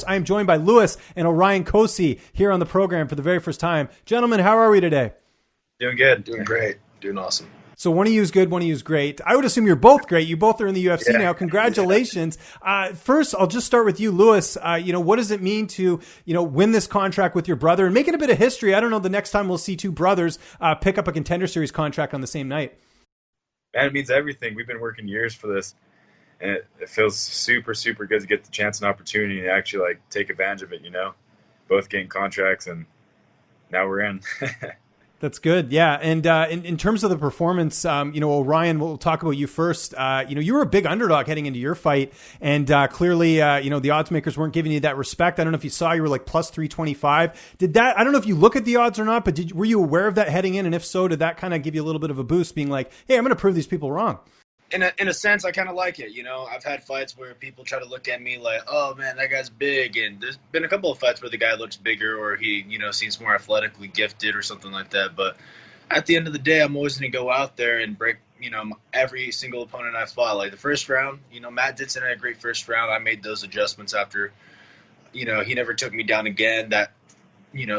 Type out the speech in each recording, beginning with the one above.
I am joined by Lewis and Orion Cose here on the program for the very first time. Gentlemen, how are we today? Doing good. Doing great. Doing awesome. So one of you is good, one of you is great. I would assume you're both great. You both are in the UFC now. Congratulations. First, I'll just start with you, Lewis. What does it mean to, win this contract with your brother and making a bit of history? I don't know the next time we'll see two brothers pick up a Contender Series contract on the same night. Man, it means everything. We've been working years for this, and it feels super, super good to get the chance and opportunity to actually take advantage of it. Both getting contracts, and now we're in. That's good. Yeah. And in terms of the performance, Orion, we'll talk about you first. You were a big underdog heading into your fight. And clearly, the odds makers weren't giving you that respect. I don't know if you saw you were like plus 325. I don't know if you look at the odds or not, but were you aware of that heading in? And if so, did that kind of give you a little bit of a boost being like, hey, I'm going to prove these people wrong? In a sense, I kind of like it. I've had fights where people try to look at me like, oh, man, that guy's big. And there's been a couple of fights where the guy looks bigger or he, seems more athletically gifted or something like that. But at the end of the day, I'm always going to go out there and break, every single opponent I fought. Like the first round, Matt Dixon had a great first round. I made those adjustments after, he never took me down again. That,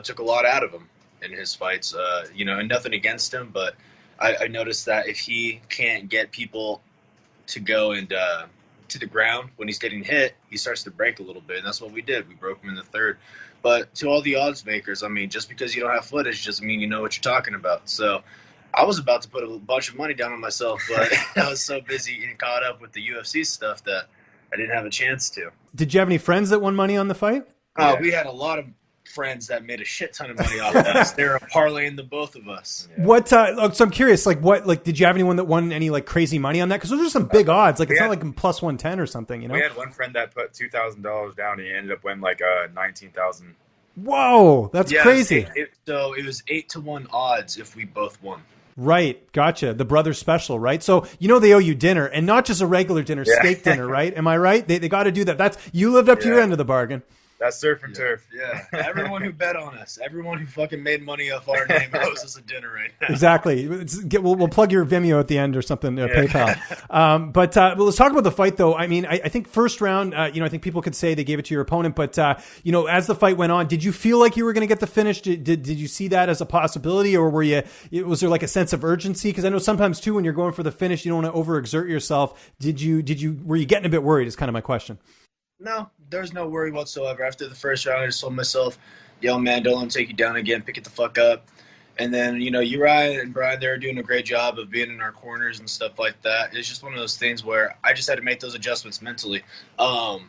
took a lot out of him in his fights, and nothing against him, but I noticed that if he can't get people to go and to the ground when he's getting hit, he starts to break a little bit, and that's what we did. We broke him in the third. But to all the odds makers, just because you don't have footage doesn't mean you know what you're talking about. So I was about to put a bunch of money down on myself, but I was so busy and caught up with the UFC stuff that I didn't have a chance to. Did you have any friends that won money on the fight? We had a lot of friends that made a shit ton of money off of us. They were parlaying the both of us. Yeah. What? So I'm curious. Did you have anyone that won any crazy money on that? Because those are some big odds. It's not like plus 110 or something. We had one friend that put $2,000 down, and he ended up winning $19,000. Whoa, that's crazy. So it was 8-1 odds if we both won. Right, gotcha. The brothers special, right? So they owe you dinner, and not just a regular dinner, steak dinner, right? Am I right? They got to do that. You lived up to your end of the bargain. That's surf and turf. Yeah. Everyone who bet on us, everyone who fucking made money off our name owes us a dinner right now. Exactly. We'll plug your Vimeo at the end or something, PayPal. But let's talk about the fight, though. I think first round, I think people could say they gave it to your opponent. But, as the fight went on, did you feel like you were going to get the finish? Did you see that as a possibility? Or was there a sense of urgency? Because I know sometimes, too, when you're going for the finish, you don't want to overexert yourself. Were you getting a bit worried is kind of my question. No, there's no worry whatsoever. After the first round, I just told myself, yo, man, don't let him take you down again. Pick it the fuck up. And then, Uriah and Brian, they were doing a great job of being in our corners and stuff like that. It's just one of those things where I just had to make those adjustments mentally. I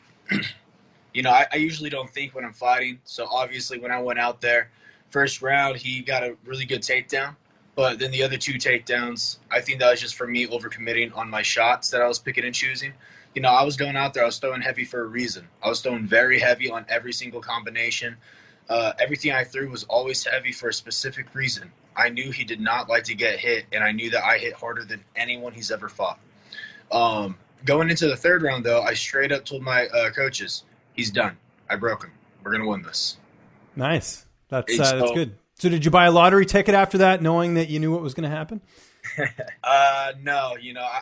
usually don't think when I'm fighting. So, obviously, when I went out there, first round, he got a really good takedown. But then the other two takedowns, I think that was just for me overcommitting on my shots that I was picking and choosing. I was going out there, I was throwing heavy for a reason. I was throwing very heavy on every single combination. Everything I threw was always heavy for a specific reason. I knew he did not like to get hit, and I knew that I hit harder than anyone he's ever fought. Going into the third round, though, I straight up told my coaches, he's done. I broke him. We're going to win this. Nice. That's good. So did you buy a lottery ticket after that, knowing that you knew what was going to happen? No.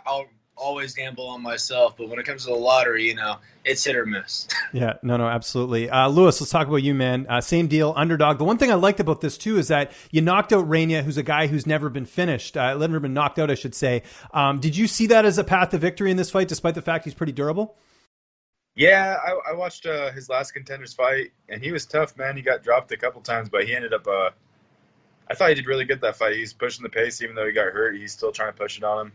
I'll always gamble on myself, but when it comes to the lottery, it's hit or miss. Yeah, no, absolutely. Lewis, let's talk about you, man. Same deal, underdog. The one thing I liked about this too is that you knocked out Rania, who's a guy who's never been finished, never been knocked out, I should say. Did you see that as a path to victory in this fight, despite the fact he's pretty durable? Yeah, I watched his last Contenders fight, and he was tough, man. He got dropped a couple times, but he ended up. I thought he did really good that fight. He's pushing the pace, even though he got hurt. He's still trying to push it on him.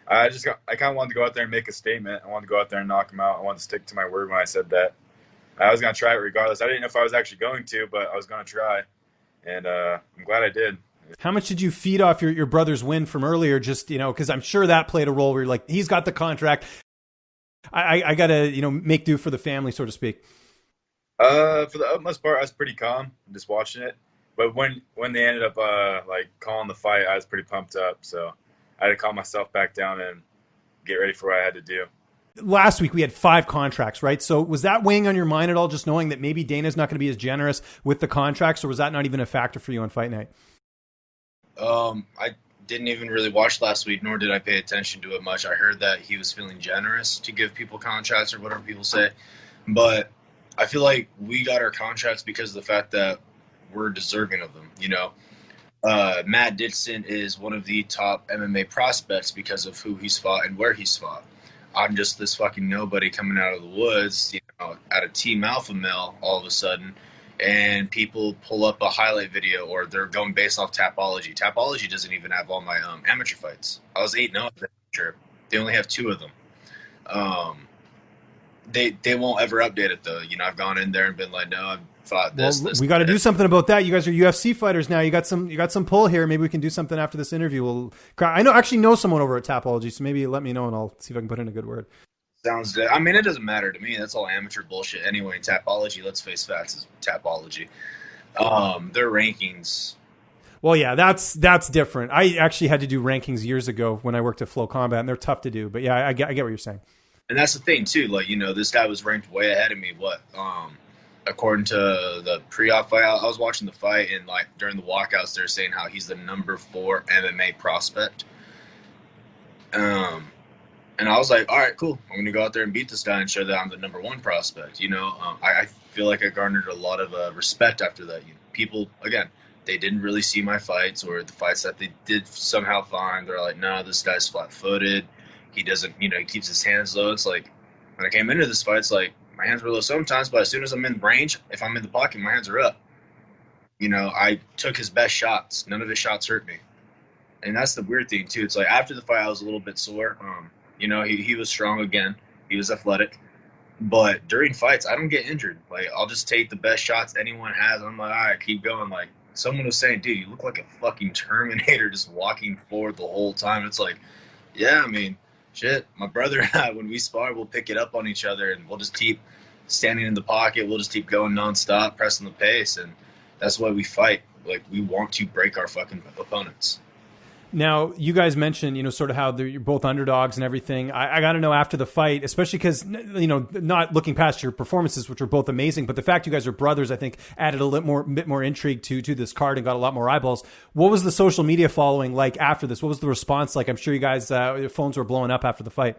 I kind of wanted to go out there and make a statement. I wanted to go out there and knock him out. I wanted to stick to my word when I said that. I was going to try it regardless. I didn't know if I was actually going to, but I was going to try. And I'm glad I did. How much did you feed off your brother's win from earlier? Just, because I'm sure that played a role where you're like, he's got the contract. I got to, make do for the family, so to speak. For the utmost part, I was pretty calm just watching it. But when they ended up calling the fight, I was pretty pumped up. So I had to calm myself back down and get ready for what I had to do. Last week we had 5 contracts, right? So was that weighing on your mind at all, just knowing that maybe Dana's not going to be as generous with the contracts, or was that not even a factor for you on fight night? I didn't even really watch last week, nor did I pay attention to it much. I heard that he was feeling generous to give people contracts or whatever people say. But I feel like we got our contracts because of the fact that we're deserving of them. You know, Matt Dixon is one of the top MMA prospects because of who he's fought and where he's fought. I'm just this fucking nobody coming out of the woods, you know, at a Team Alpha male all of a sudden, and people pull up a highlight video or they're going based off Tapology. Tapology doesn't even have all my amateur fights. I was 8-0 at the amateur. They only have 2 of them. They won't ever update it though. You know, I've gone in there and been like, no, I've fought this. We got to do something about that. You guys are UFC fighters now. You got some pull here. Maybe we can do something after this interview. I actually know someone over at Tapology, so maybe let me know and I'll see if I can put in a good word. Sounds good. I mean, it doesn't matter to me. That's all amateur bullshit anyway. In Tapology, let's face facts, is Tapology. Their rankings. Well, yeah, that's different. I actually had to do rankings years ago when I worked at Flow Combat, and they're tough to do. But yeah, I get what you're saying. And that's the thing too. Like, you know, this guy was ranked way ahead of me. According to the pre-op fight, I was watching the fight, and like during the walkouts, they're saying how he's the number 4 MMA prospect. And I was like, all right, cool. I'm gonna go out there and beat this guy and show that I'm the number 1 prospect. You know, I feel like I garnered a lot of respect after that. You know, people, again, they didn't really see my fights, or the fights that they did somehow find. They're like, no, this guy's flat-footed. He doesn't, you know, he keeps his hands low. It's like, when I came into this fight, it's like, my hands were low sometimes, but as soon as I'm in range, if I'm in the pocket, my hands are up. You know, I took his best shots. None of his shots hurt me. And that's the weird thing, too. It's like, after the fight, I was a little bit sore. You know, he was strong again. He was athletic. But during fights, I don't get injured. Like, I'll just take the best shots anyone has. I'm like, all right, keep going. Like, someone was saying, dude, you look like a fucking Terminator just walking forward the whole time. It's like, yeah, I mean, shit, my brother and I, when we spar, we'll pick it up on each other, and we'll just keep standing in the pocket. We'll just keep going nonstop, pressing the pace, and that's why we fight. Like, we want to break our fucking opponents. Now, you guys mentioned, you know, sort of how you're both underdogs and everything. I got to know after the fight, especially because, you know, not looking past your performances, which were both amazing, but the fact you guys are brothers, I think, added a bit more intrigue to this card and got a lot more eyeballs. What was the social media following like after this? What was the response like? I'm sure you guys, your phones were blowing up after the fight.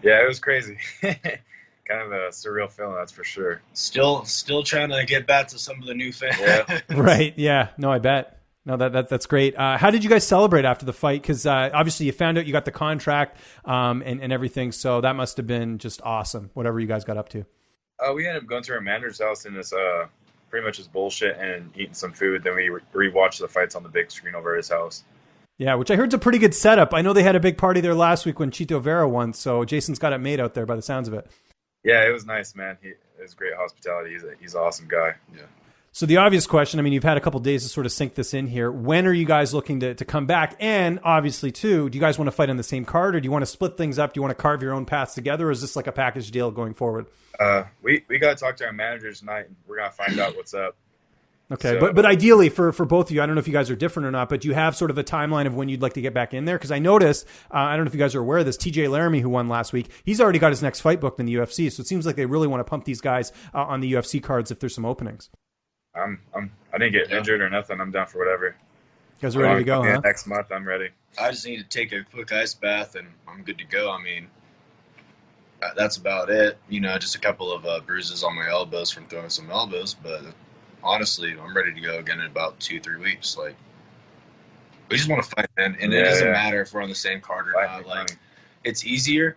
Yeah, it was crazy. Kind of a surreal feeling, that's for sure. Still trying to get back to some of the new fans. Yeah. Right. Yeah. No, I bet. No, that's great. How did you guys celebrate after the fight? Because obviously you found out you got the contract and everything, so that must have been just awesome, whatever you guys got up to. We ended up going to our manager's house and this pretty much just bullshit and eating some food. Then we rewatched the fights on the big screen over at his house. Yeah, which I heard's a pretty good setup. I know they had a big party there last week when Chito Vera won, so Jason's got it made out there by the sounds of it. Yeah, it was nice, man. It was great hospitality. He's an awesome guy. Yeah. So the obvious question, I mean, you've had a couple of days to sort of sink this in here. When are you guys looking to come back? And obviously, too, do you guys want to fight on the same card, or do you want to split things up? Do you want to carve your own paths together, or is this like a package deal going forward? We got to talk to our manager tonight, and we're going to find out what's up. Okay, so, but ideally for both of you, I don't know if you guys are different or not, but do you have sort of a timeline of when you'd like to get back in there? Because I noticed, I don't know if you guys are aware of this, TJ Laramie, who won last week, he's already got his next fight booked in the UFC, so it seems like they really want to pump these guys on the UFC cards if there's some openings. I didn't get injured or nothing. I'm down for whatever. You guys are ready to go, huh? Next month, I'm ready. I just need to take a quick ice bath, and I'm good to go. I mean, that's about it. You know, just a couple of bruises on my elbows from throwing some elbows, but honestly, I'm ready to go again in about 2-3 weeks. Like, we just want to fight, man, and it doesn't matter if we're on the same card or not. Like, it's easier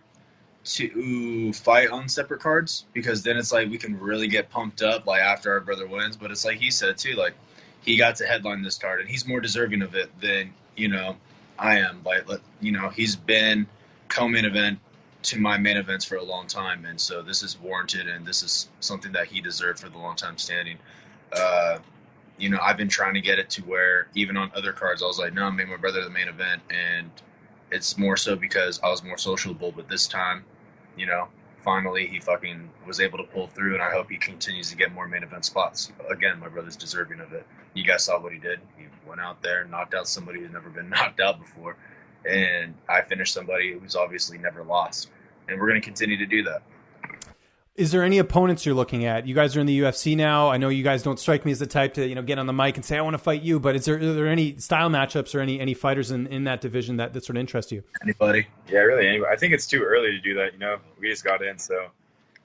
to fight on separate cards because then it's like we can really get pumped up like after our brother wins. But it's like he said too, like he got to headline this card and he's more deserving of it than, you know, I am. Like, you know, he's been co-main event to my main events for a long time, and so this is warranted and this is something that he deserved for the long time standing. You know, I've been trying to get it to where even on other cards I was like, no, I'm making my brother the main event, and it's more so because I was more sociable. But this time, you know, finally he fucking was able to pull through, and I hope he continues to get more main event spots. Again, my brother's deserving of it. You guys saw what he did. He went out there, knocked out somebody who's never been knocked out before, and I finished somebody who's obviously never lost. And we're going to continue to do that. Is there any opponents you're looking at? You guys are in the UFC now. I know you guys don't strike me as the type to, you know, get on the mic and say, I want to fight you, but are there any style matchups or any fighters in that division that sort of interest you? Anybody? Yeah, really anybody. I think it's too early to do that, you know. We just got in, so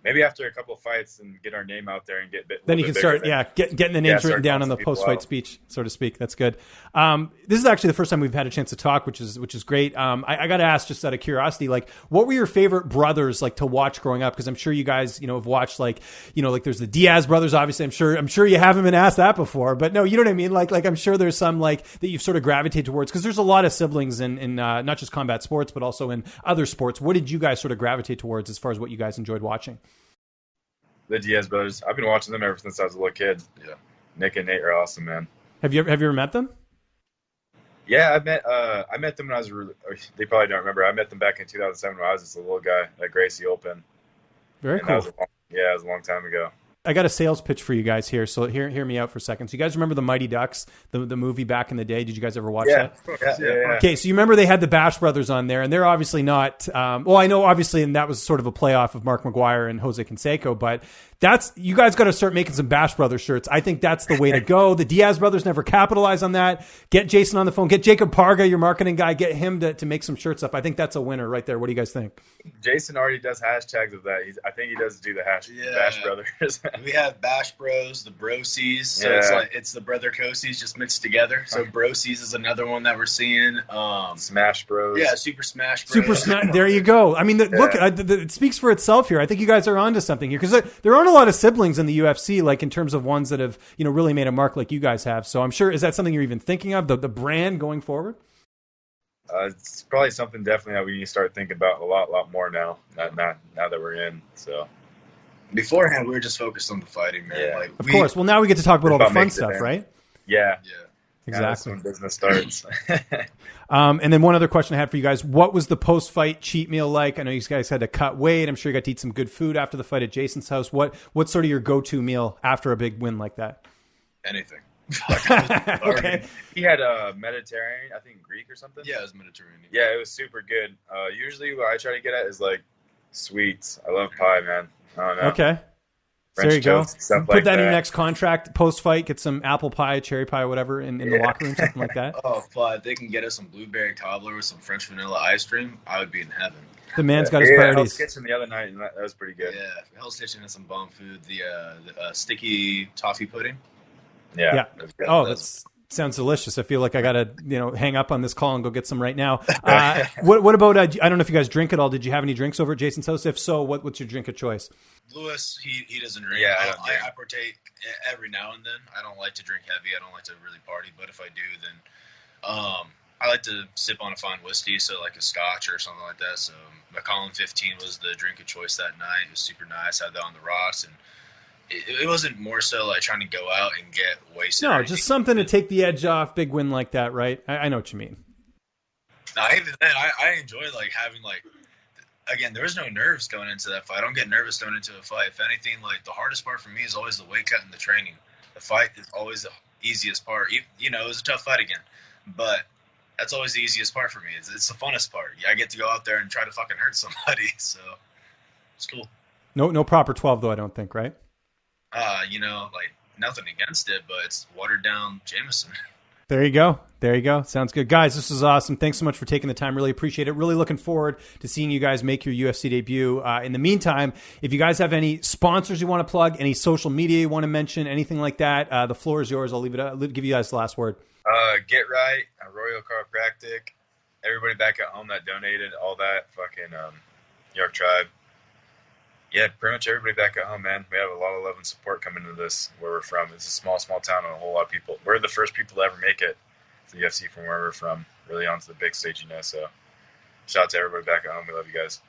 maybe after a couple of fights and get our name out there and get then you can start, getting the names written down on the post-fight speech, so to speak. That's good. This is actually the first time we've had a chance to talk, which is great. I got to ask, just out of curiosity, like, what were your favorite brothers like to watch growing up? Because I'm sure you guys, have watched like there's the Diaz brothers. Obviously, I'm sure you haven't been asked that before, but no, you know what I mean. Like I'm sure there's some like that you've sort of gravitated towards, because there's a lot of siblings in not just combat sports but also in other sports. What did you guys sort of gravitate towards as far as what you guys enjoyed watching? The Diaz brothers. I've been watching them ever since I was a little kid. Yeah, Nick and Nate are awesome, man. Have you ever met them? Yeah, I met them when I was they probably don't remember. I met them back in 2007 when I was just a little guy at Gracie Open. Very cool. It was a long time ago. I got a sales pitch for you guys here, so hear me out for a second. So you guys remember the Mighty Ducks, the movie back in the day? Did you guys ever watch that? Yeah. Okay, so you remember they had the Bash brothers on there, and they're obviously not. I know obviously, and that was sort of a playoff of Mark McGuire and Jose Canseco, but you guys got to start making some Bash Brothers shirts. I think that's the way to go. The Diaz brothers never capitalized on that. Get Jason on the phone. Get Jacob Parga, your marketing guy. Get him to make some shirts up. I think that's a winner right there. What do you guys think? Jason already does hashtags of that. I think he does do the Bash Brothers. We have Bash Bros, the Brosies. So it's the Brother Coses just mixed together. So Brosies is another one that we're seeing. Smash Bros. Yeah, Super Smash Bros. There you go. I mean, look, it speaks for itself here. I think you guys are onto something here, because there aren't a lot of siblings in the UFC, like in terms of ones that have really made a mark like you guys have. So I'm sure, is that something you're even thinking of, the brand going forward? It's probably something definitely that we need to start thinking about a lot more now. Now that we're in. So beforehand, we were just focused on the fighting, man. Yeah. Of course. Well, now we get to talk about all the fun stuff, right? Yeah. Exactly. That's when business starts. And then one other question I had for you guys: what was the post-fight cheat meal like? I know you guys had to cut weight. I'm sure you got to eat some good food after the fight at Jason's house. What's sort of your go-to meal after a big win like that? Anything. Okay. He had a Mediterranean, I think Greek or something. Yeah, it was Mediterranean. Yeah, it was super good. Usually what I try to get at is like sweets. I love pie, man. I don't know. Okay. French there you go. Stuff Put like that in your next contract, post-fight. Get some apple pie, cherry pie, whatever, in the locker room, something like that. Oh, but if they can get us some blueberry cobbler with some French vanilla ice cream, I would be in heaven. The man's got his priorities. Hell's Kitchen the other night, and that was pretty good. Yeah, Hell's Kitchen has some bomb food. The sticky toffee pudding. Yeah. Oh, that sounds delicious. I feel like I got to, hang up on this call and go get some right now. What about, I don't know if you guys drink at all. Did you have any drinks over at Jason's house? If so, what's your drink of choice? Lewis, he doesn't drink. Yeah, I partake every now and then. I don't like to drink heavy. I don't like to really party. But if I do, then I like to sip on a fine whiskey, so like a scotch or something like that. So Macallan 15 was the drink of choice that night. It was super nice. I had that on the rocks, and it wasn't more so like trying to go out and get wasted. No, just something to take the edge off. Big win like that, right? I know what you mean. No, even then, I enjoy like having again, there was no nerves going into that fight. I don't get nervous going into a fight. If anything, like the hardest part for me is always the weight cut and the training. The fight is always the easiest part. It was a tough fight again, but that's always the easiest part for me. It's the funnest part. I get to go out there and try to fucking hurt somebody, so it's cool. No proper 12 though, I don't think, right? Nothing against it, but it's watered down Jameson. There you go. Sounds good. Guys, this is awesome. Thanks so much for taking the time. Really appreciate it. Really looking forward to seeing you guys make your UFC debut. In the meantime, if you guys have any sponsors you want to plug, any social media you want to mention, anything like that, the floor is yours. I'll give you guys the last word. Get Right, Royal Chiropractic, everybody back at home that donated, all that, fucking York Tribe. Yeah, pretty much everybody back at home, man. We have a lot of love and support coming into this, where we're from. It's a small town and a whole lot of people. We're the first people to ever make it to the UFC from where we're from, really onto the big stage, so shout out to everybody back at home. We love you guys.